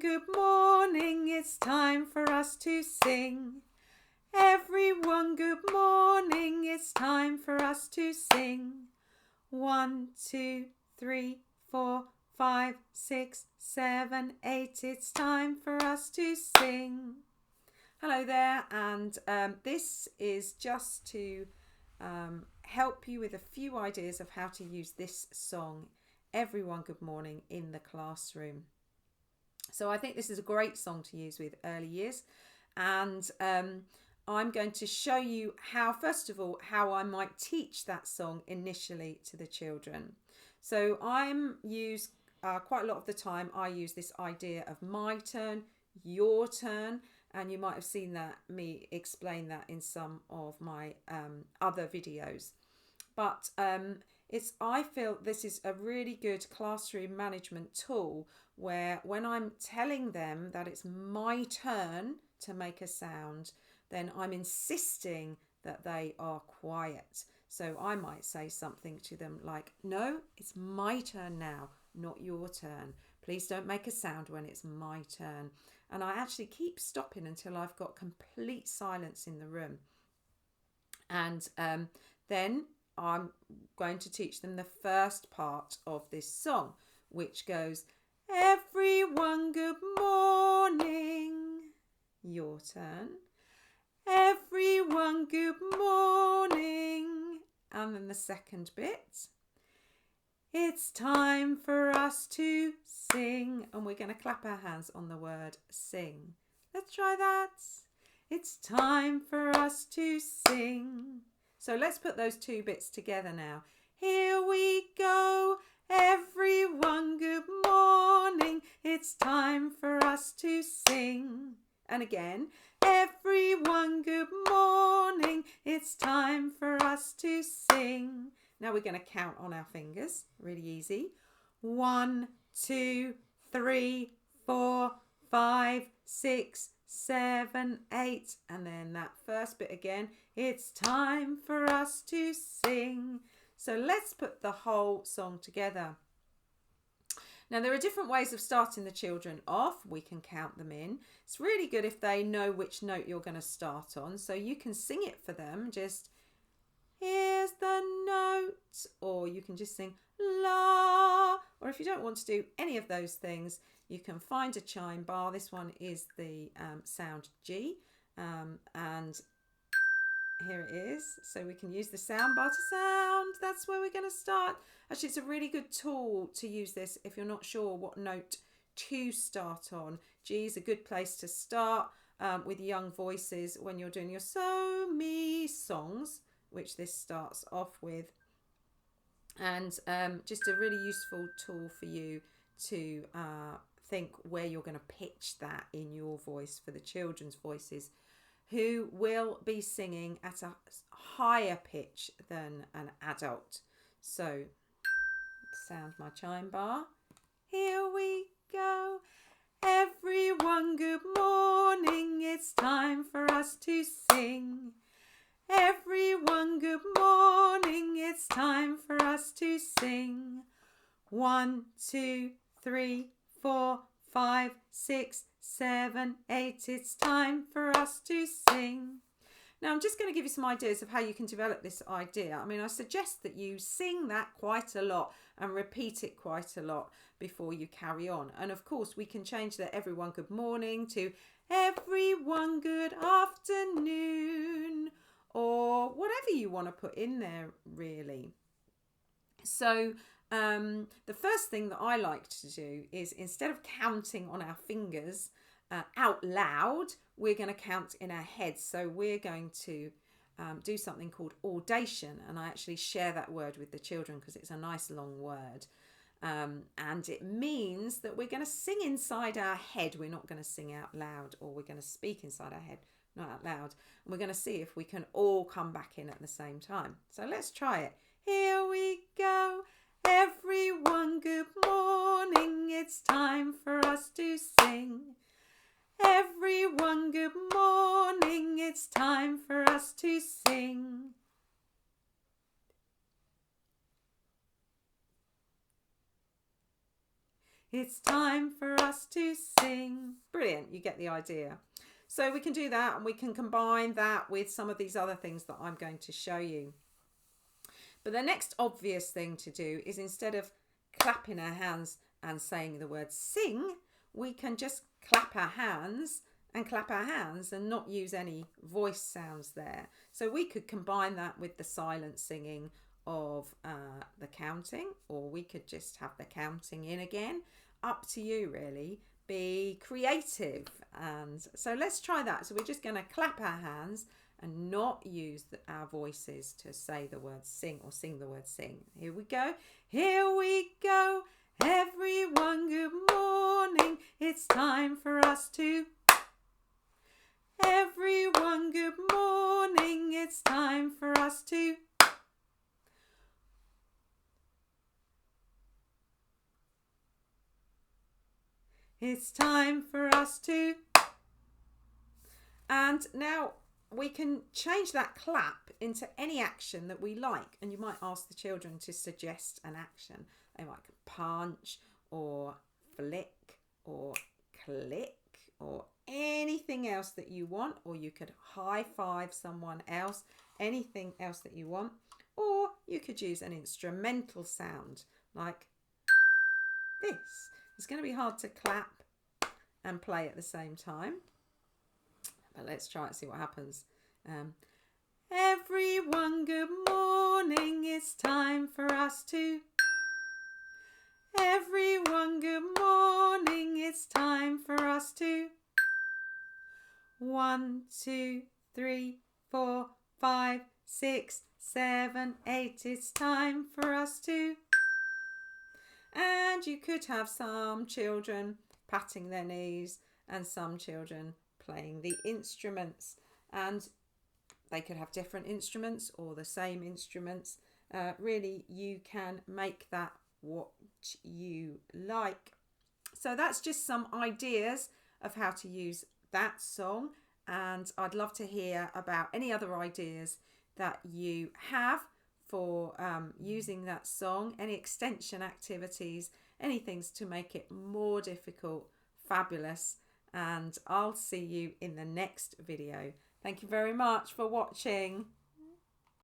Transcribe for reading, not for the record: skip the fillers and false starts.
good morning, it's time for us to sing. Everyone, good morning, it's time for us to sing. 1, 2, 3, 4, 5, 6, 7, 8, it's time for us to sing. Hello there, and this is just to help you with a few ideas of how to use this song, Everyone Good Morning, in the classroom. So I think this is a great song to use with early years, and I'm going to show you how, first of all, how I might teach that song initially to the children. So quite a lot of the time I use this idea of my turn, your turn, and you might have seen me explain that in some of my other videos. But I feel this is a really good classroom management tool where when I'm telling them that it's my turn to make a sound, then I'm insisting that they are quiet. So I might say something to them like, no, it's my turn now, not your turn. Please don't make a sound when it's my turn. And I actually keep stopping until I've got complete silence in the room. And then I'm going to teach them the first part of this song, which goes, everyone, good morning. Your turn. Everyone, good morning. And then the second bit. It's time for us to sing. And we're going to clap our hands on the word sing. Let's try that. It's time for us to sing. So let's put those two bits together now. Here we go. Everyone, good morning. It's time for us to sing. And again, everyone, good morning. It's time for us to sing. Now we're going to count on our fingers. Really easy. 1, 2, 3, 4, 5, 6, 7, 8. And then that first bit again. It's time for us to sing. So let's put the whole song together. Now, there are different ways of starting the children off. We can count them in. It's really good if they know which note you're going to start on. So you can sing it for them. Just, here's the note. Or you can just sing la. Or if you don't want to do any of those things, you can find a chime bar. This one is the sound G. And here it is. So we can use the sound bar to sound. That's where we're going to start. Actually, it's a really good tool to use this if you're not sure what note to start on. G is a good place to start with young voices when you're doing your So Me songs, which this starts off with. And just a really useful tool for you to think where you're going to pitch that in your voice for the children's voices, who will be singing at a higher pitch than an adult. So, sound my chime bar. Here we go. Everyone, good morning. It's time for us to sing. Everyone, good morning. It's time for us to sing. 1, 2, 3, 4, 5, 6, 7, 8. It's time for us to sing. Now I'm just going to give you some ideas of how you can develop this idea. I mean, I suggest that you sing that quite a lot and repeat it quite a lot before you carry on. And of course, we can change the everyone good morning to everyone good afternoon, or whatever you want to put in there, really. So the first thing that I like to do is, instead of counting on our fingers out loud, we're going to count in our heads. So we're going to do something called audation, and I actually share that word with the children because it's a nice long word. And it means that we're going to sing inside our head. We're not going to sing out loud, or we're going to speak inside our head, not out loud. And we're going to see if we can all come back in at the same time. So let's try it. Here we go. Everyone, good morning. It's time for us to sing. Everyone, good morning. It's time for us to sing. It's time for us to sing. Brilliant, you get the idea. So we can do that, and we can combine that with some of these other things that I'm going to show you. But the next obvious thing to do is, instead of clapping our hands and saying the word sing, we can just clap our hands and not use any voice sounds there. So we could combine that with the silent singing of the counting, or we could just have the counting in again. Up to you, really. Be creative. And so let's try that. So we're just going to clap our hands and not use our voices to say the word sing or sing the word sing. Here we go. Here we go. Everyone, good morning. It's time for us to. Everyone, good morning. It's time for us to. It's time for us to. And now we can change that clap into any action that we like. And you might ask the children to suggest an action. They might punch or flick or click or anything else that you want. Or you could high five someone else, anything else that you want. Or you could use an instrumental sound like this. It's going to be hard to clap and play at the same time. But let's try it, see what happens. Everyone, good morning. It's time for us to. Everyone, good morning. It's time for us to. 1, 2, 3, 4, 5, 6, 7, 8. It's time for us to. And you could have some children patting their knees and some children playing the instruments, and they could have different instruments or the same instruments. Really, you can make that what you like. So that's just some ideas of how to use that song, and I'd love to hear about any other ideas that you have for using that song, any extension activities, anything to make it more difficult. Fabulous. And I'll see you in the next video. Thank you very much for watching.